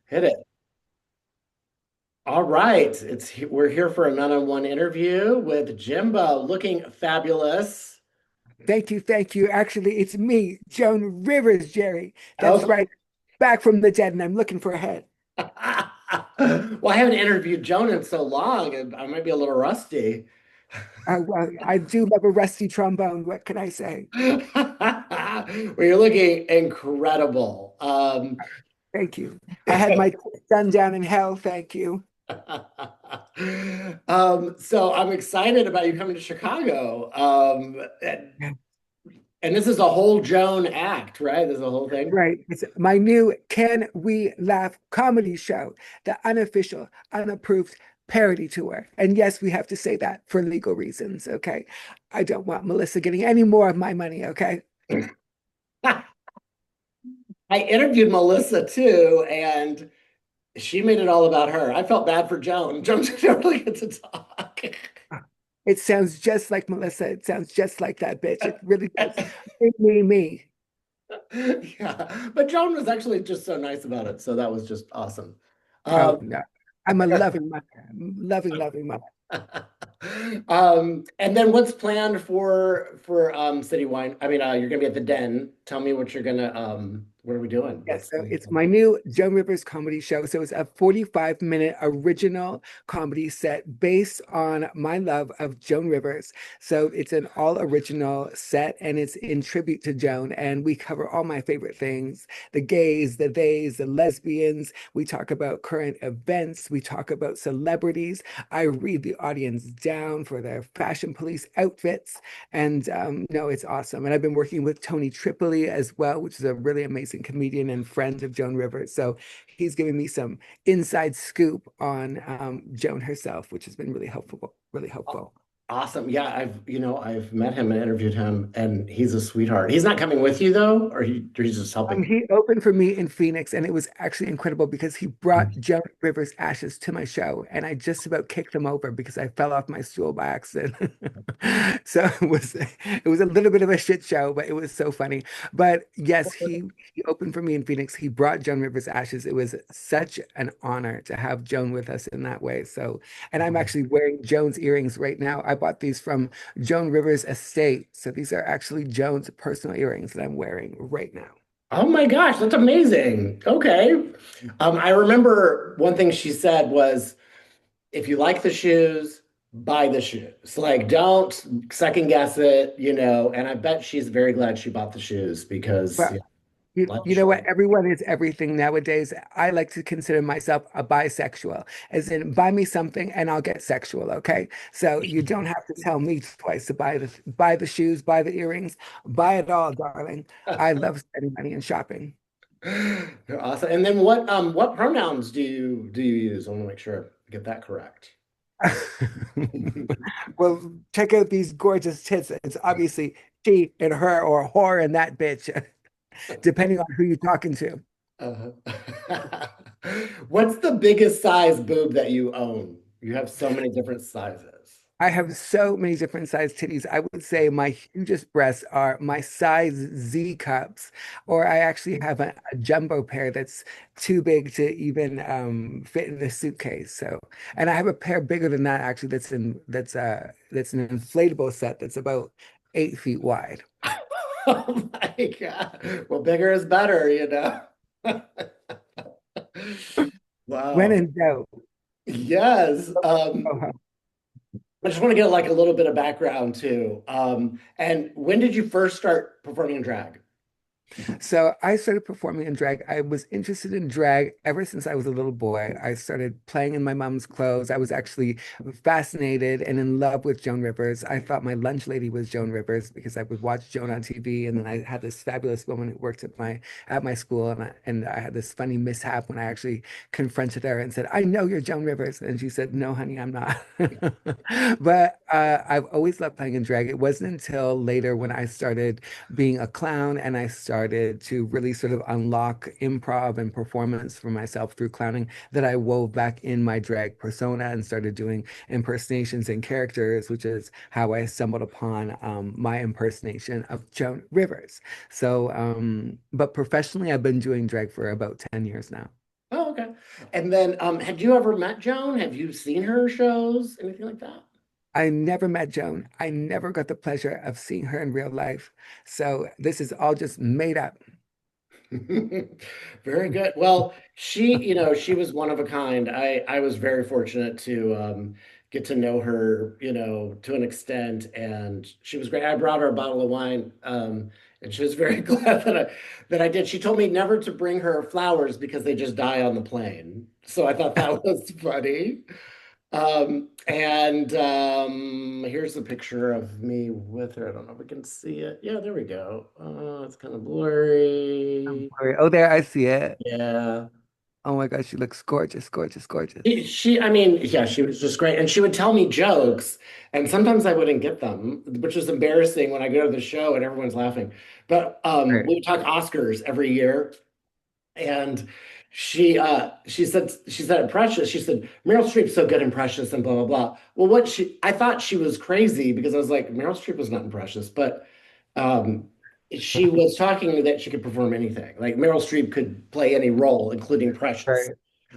Hit it. All right. We're here for a one-on-one interview with Jimbo, looking fabulous. Thank you, thank you. Actually, it's me, Joan Rivers, Jerry. That's Oh, right. Back from the dead, and I'm looking for a head. well, I haven't interviewed Joan in so long, and I might be a little rusty. Well, I do love a rusty trombone. What can I say? Well, you're looking incredible. Thank you. I had my done down in hell. Thank you. so I'm excited about you coming to Chicago. And this is a whole Joan act, right? This is a whole thing. Right. It's my new Can We Laugh comedy show, the unofficial, unapproved parody tour. And yes, we have to say that for legal reasons. Okay. I don't want Melissa getting any more of my money. Okay. I interviewed Melissa too, and she made it all about her. I felt bad for Joan. Joan didn't really get to talk. It sounds just like Melissa. It sounds just like that bitch. It really does. Me. Yeah, but Joan was actually just so nice about it, so that was just awesome. Oh Um, no. I'm a loving mother. Loving mother. and then what's planned for City Wine? I mean, you're gonna be at the Den. Tell me what you're gonna what are we doing? Yes, so it's my new Joan Rivers comedy show. So it's a 45-minute original comedy set based on my love of Joan Rivers. So it's an all original set and it's in tribute to Joan. And we cover all my favorite things: the gays, the theys, the lesbians. We talk about current events. We talk about celebrities. I read the audience down for their fashion police outfits. And no, it's awesome. And I've been working with Tony Tripoli as well, which is a really amazing comedian and friend of Joan Rivers. So he's giving me some inside scoop on Joan herself, which has been really helpful, really helpful. Awesome. Yeah, I've met him and interviewed him, and he's a sweetheart. He's not coming with you though, or he's just helping. He opened for me in Phoenix, and it was actually incredible because he brought Joan Rivers ashes to my show, and I just about kicked him over because I fell off my stool by accident. So it was a little bit of a shit show, but it was so funny. But yes, he opened for me in Phoenix. He brought Joan Rivers ashes. It was such an honor to have Joan with us in that way. So, and I'm actually wearing Joan's earrings right now. I bought these from Joan Rivers' estate. So these are actually Joan's personal earrings that I'm wearing right now. Oh my gosh, that's amazing. Okay. I remember one thing she said was, if you like the shoes, buy the shoes. Like, don't second guess it, And I bet she's very glad she bought the shoes because But yeah, life you is know what? short. Everyone is everything nowadays. I like to consider myself a bisexual, as in buy me something and I'll get sexual. Okay, so you don't have to tell me twice to buy the shoes, buy the earrings, buy it all, darling. I love spending money and shopping. You're awesome. And then what pronouns do you use? I want to make sure I get that correct. Well, check out these gorgeous tits. It's obviously she and her or whore and that bitch, depending on who you're talking to. Uh, what's the biggest size boob that you own? You have so many different sizes. I have so many different size titties. I would say my hugest breasts are my size Z cups, or I actually have a jumbo pair that's too big to even fit in a suitcase. So, and I have a pair bigger than that actually. That's an inflatable set that's about 8 feet wide. Oh my God. Well, bigger is better. When Wow. in doubt. Yes. I just want to get like a little bit of background too. And when did you first start performing in drag? So I started performing in drag. I was interested in drag ever since I was a little boy. I started playing in my mom's clothes. I was actually fascinated and in love with Joan Rivers. I thought my lunch lady was Joan Rivers because I would watch Joan on TV, and then I had this fabulous woman who worked at my school, and I had this funny mishap when I actually confronted her and said, "I know you're Joan Rivers," and she said, "No, honey, I'm not." But I've always loved playing in drag. It wasn't until later when I started being a clown and I started to really sort of unlock improv and performance for myself through clowning that I wove back in my drag persona and started doing impersonations and characters, which is how I stumbled upon my impersonation of Joan Rivers. So, but professionally, I've been doing drag for about 10 years now. Oh, Okay. And then, had you ever met Joan? Have you seen her shows? Anything like that? I never met Joan. I never got the pleasure of seeing her in real life. So this is all just made up. Very good. Well, she was one of a kind. I was very fortunate to get to know her, to an extent, and she was great. I brought her a bottle of wine, and she was very glad that I did. She told me never to bring her flowers because they just die on the plane. So I thought that was funny. And here's a picture of me with her. I don't know if we can see it. Yeah, there we go. It's kind of blurry. Oh, there, I see it. Yeah. Oh my gosh, she looks gorgeous, gorgeous, gorgeous. I mean, yeah, she was just great. And she would tell me jokes, and sometimes I wouldn't get them, which was embarrassing when I go to the show and everyone's laughing. But Right. we would talk Oscars every year. And she said it Precious. She said Meryl Streep's so good in Precious and blah blah blah. Well, I thought she was crazy because I was like Meryl Streep was not in Precious, but um, she was talking that she could perform anything. Like Meryl Streep could play any role, including Precious. Right.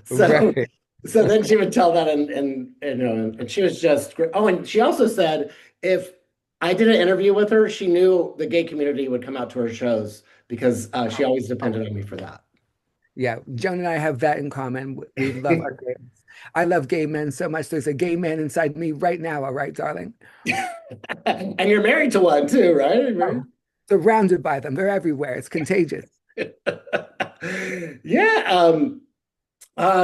So Right. so then she would tell that and she was just great. Oh, and she also said if I did an interview with her, she knew the gay community would come out to her shows because she always depended on me for that. Yeah, Joan and I have that in common. We love our gays. I love gay men so much. There's a gay man inside me right now, all right, darling? And you're married to one too, right? You're married? Oh, surrounded by them. They're everywhere. It's contagious. Yeah.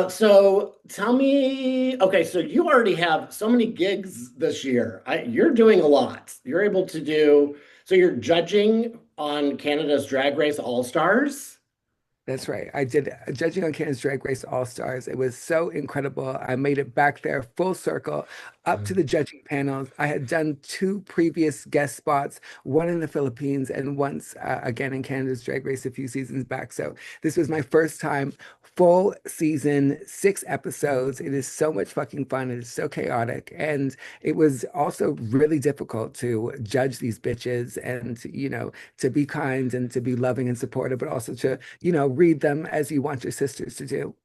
So tell me, okay, so you already have so many gigs this year. You're doing a lot. You're able to do, so you're judging on Canada's Drag Race All Stars. That's right. I did Judging on Canada's Drag Race All Stars. It was so incredible. I made it back there full circle up to the judging panels. I had done two previous guest spots, one in the Philippines and once again in Canada's Drag Race a few seasons back. So this was my first time, full season, 6 episodes. It is so much fucking fun. It is so chaotic. And it was also really difficult to judge these bitches and, to be kind and to be loving and supportive, but also to, read them as you want your sisters to do.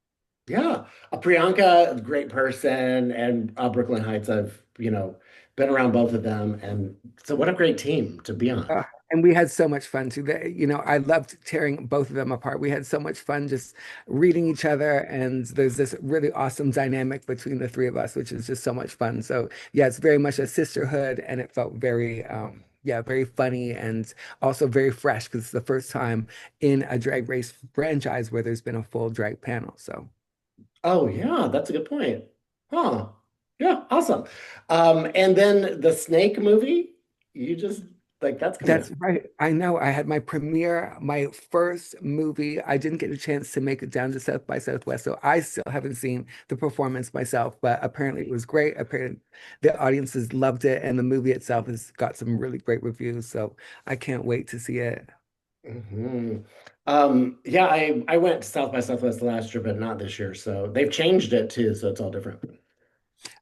Yeah. Priyanka, great person, and Brooklyn Heights, I've been around both of them. And so what a great team to be on. And we had so much fun too. I loved tearing both of them apart. We had so much fun just reading each other, and there's this really awesome dynamic between the three of us, which is just so much fun. So yeah, it's very much a sisterhood, and it felt very, yeah, very funny and also very fresh because it's the first time in a drag race franchise where there's been a full drag panel. So. Oh, yeah, that's a good point. Huh. Yeah, awesome. And then the Snake movie, you just like that's coming That's out. right. I know. I had my premiere, my first movie. I didn't get a chance to make it down to South by Southwest, so I still haven't seen the performance myself, but apparently it was great. Apparently the audiences loved it, and the movie itself has got some really great reviews, so I can't wait to see it. Hmm. Yeah, I went to South by Southwest last year, but not this year. So they've changed it too, so it's all different.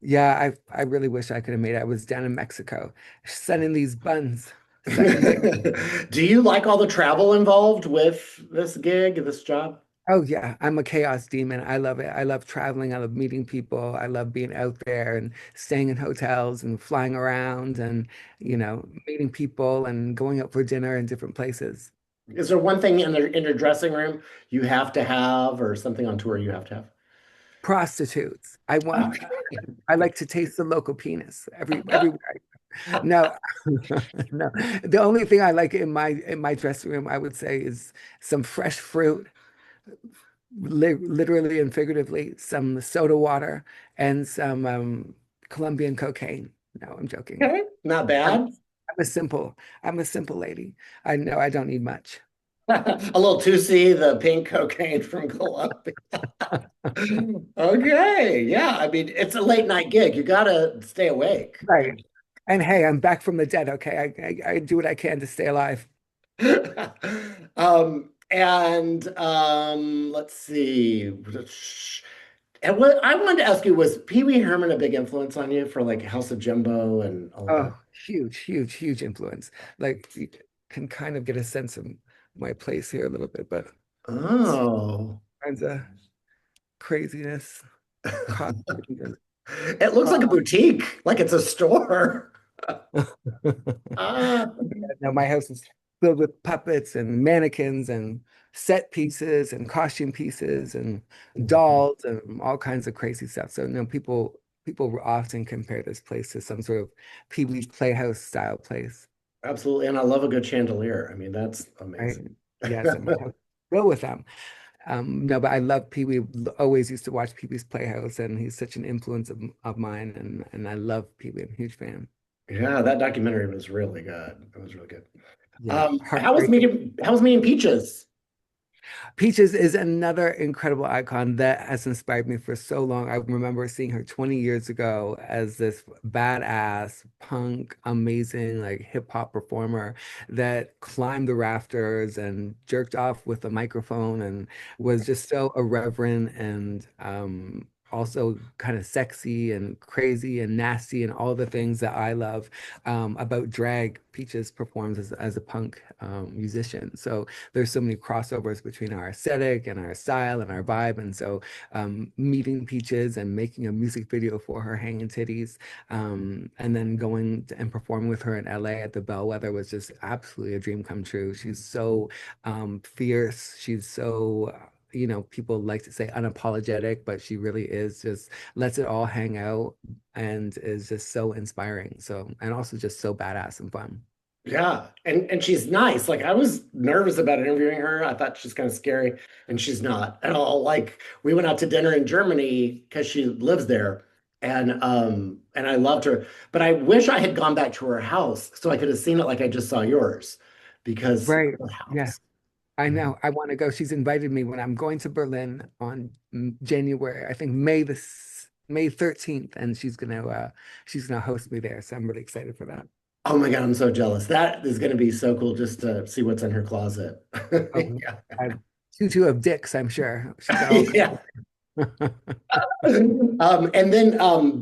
Yeah, I really wish I could have made it. I was down in Mexico, sending these buns, sucking dick. Do you like all the travel involved with this gig, this job? Oh yeah, I'm a chaos demon. I love it. I love traveling. I love meeting people. I love being out there and staying in hotels and flying around and, meeting people and going out for dinner in different places. Is there one thing in your dressing room you have to have, or something on tour you have to Prostitutes. have? I like to taste the local penis everywhere. No, no. The only thing I like in my dressing room, I would say, is some fresh fruit, literally and figuratively, some soda water and some Colombian cocaine. No, I'm joking. Okay, not I'm bad. I'm a simple I'm a simple lady. I know I don't need much. A little 2C, the pink cocaine from Colombia. Okay, yeah. I mean, it's a late night gig. You gotta stay awake. Right. And hey, I'm back from the dead, okay? I do what I can to stay alive. And let's see. And what I wanted to ask you was Pee Wee Herman a big influence on you for like House of Jimbo and all of that? Oh, huge, huge, huge influence. Like you can kind of get a sense of my place here a little bit, but it's Oh. kinds of craziness, costumes, It looks like a and boutique, like it's a store. Ah, now my house is filled with puppets and mannequins and set pieces and costume pieces and dolls and all kinds of crazy stuff. So, people often compare this place to some sort of Pee-wee's Playhouse style place, absolutely. And I love a good chandelier. I mean, that's right? amazing. Yes, and my house is filled with them. No, but I love Pee-wee. Always used to watch Pee-wee's Playhouse, and he's such an influence of mine, and I love Pee-wee. I'm a huge fan. Yeah, that documentary was really good. It was really good. Yeah, heartbreaking. How was meeting Peaches? Peaches is another incredible icon that has inspired me for so long. I remember seeing her 20 years ago as this badass, punk, amazing, like hip hop performer that climbed the rafters and jerked off with a microphone and was just so irreverent and also kind of sexy and crazy and nasty and all the things that I love about drag. Peaches performs as a punk musician. So there's so many crossovers between our aesthetic and our style and our vibe. And so meeting Peaches and making a music video for her hanging titties, and then and performing with her in LA at the Bellwether was just absolutely a dream come true. She's so fierce. She's so people like to say unapologetic, but she really is just lets it all hang out and is just so inspiring. So, and also just so badass and fun. Yeah, and she's nice. Like I was nervous about interviewing her. I thought she's kind of scary, and she's not at all. Like we went out to dinner in Germany because she lives there, and I loved her. But I wish I had gone back to her house so I could have seen it like I just saw yours, because Right. her Yeah. house. I know. I want to go. She's invited me when I'm going to Berlin on January, I think May 13th, and she's gonna host me there. So I'm really excited for that. Oh my God, I'm so jealous. That is going to be so cool just to see what's in her closet. Oh, Yeah. I tutu of dicks, I'm sure. She's got all kinds Yeah. of. And then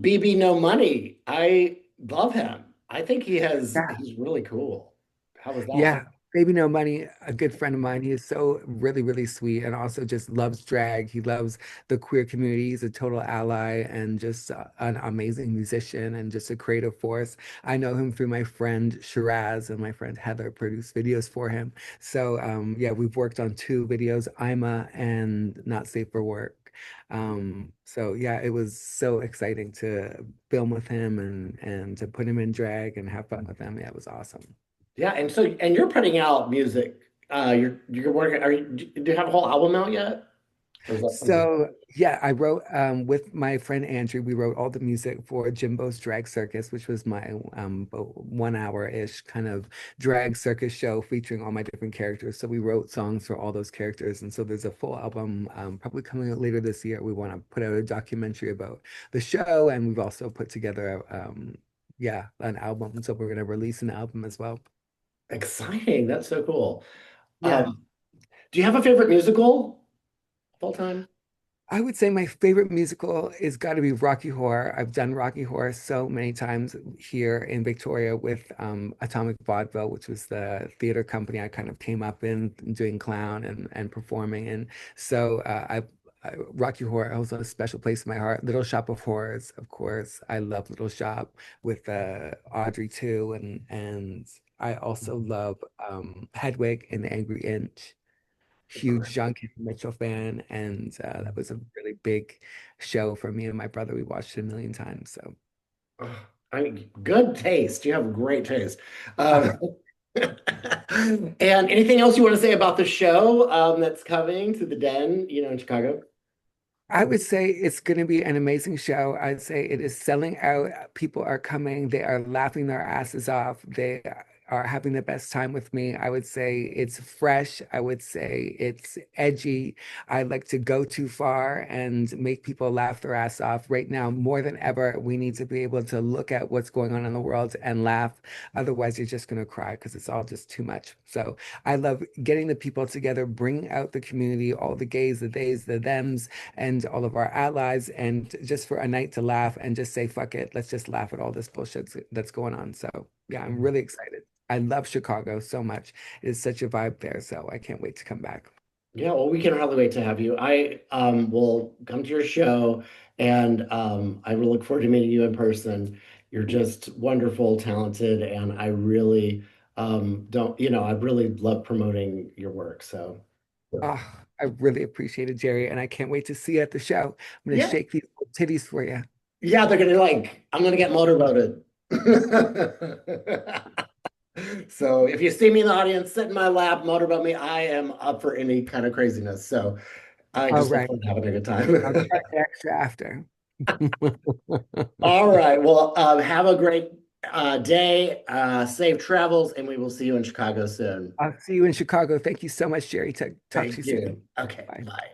BB No Money. I love him. I think Yeah. he's really cool. How was that? Yeah, Baby No Money, a good friend of mine. He is so really, really sweet and also just loves drag. He loves the queer community. He's a total ally and just an amazing musician and just a creative force. I know him through my friend Shiraz and my friend Heather produced videos for him. So yeah, we've worked on two videos, Ima and Not Safe for Work. So yeah, it was so exciting to film with him and to put him in drag and have fun with him. Yeah, it was awesome. Yeah, and you're putting out music. You're working. Do you have a whole album out yet? Or is that something? So yeah, I wrote with my friend Andrew, we wrote all the music for Jimbo's Drag Circus, which was my 1 hour-ish kind of drag circus show featuring all my different characters. So we wrote songs for all those characters. And so there's a full album probably coming out later this year. We want to put out a documentary about the show, and we've also put together yeah, an album. So we're going to release an album as well. Exciting. That's so cool. Yeah. Do you have a favorite musical of all time? I would say my favorite musical is got to be Rocky Horror. I've done Rocky Horror so many times here in Victoria with Atomic Vaudeville, which was the theater company I kind of came up in doing clown and performing. And so Rocky Horror holds a special place in my heart. Little Shop of Horrors, of course. I love Little Shop with Audrey too, and I also love Hedwig and the Angry Inch. Huge John K. Mitchell fan, and that was a really big show for me and my brother. We watched it a million times. So, Ugh, I mean, good taste. You have great taste. Um, and anything else you want to say about the show that's coming to the Den, in Chicago? I would say it's going to be an amazing show. I'd say it is selling out. People are coming. They are laughing their asses off. They are having the best time with me. I would say it's fresh. I would say it's edgy. I like to go too far and make people laugh their ass off. Right now, more than ever, we need to be able to look at what's going on in the world and laugh. Otherwise, you're just going to cry because it's all just too much. So I love getting the people together, bringing out the community, all the gays, the theys, the thems and all of our allies, and just for a night to laugh and just say, fuck it, let's just laugh at all this bullshit that's going on. So, yeah, I'm really excited. I love Chicago so much. It is such a vibe there. So I can't wait to come back. Yeah, well, we can hardly wait to have you. I will come to your show, and I will look forward to meeting you in person. You're just wonderful, talented, and I really don't, I really love promoting your work. So, Oh, I really appreciate it, Jerry, and I can't wait to see you at the show. I'm gonna yeah, shake these little titties for you. yeah, they're gonna like, I'm gonna get motorboated. So if you see me in the audience, sit in my lap, motorboat me, I am up for any kind of craziness. So I All just look right. forward to having a good I'll time. charge extra after. All right. Well, have a great day, safe travels, and we will see you in Chicago soon. I'll see you in Chicago. Thank you so much, Jerry. Talk to you Thank soon. you. Okay. Bye. Bye.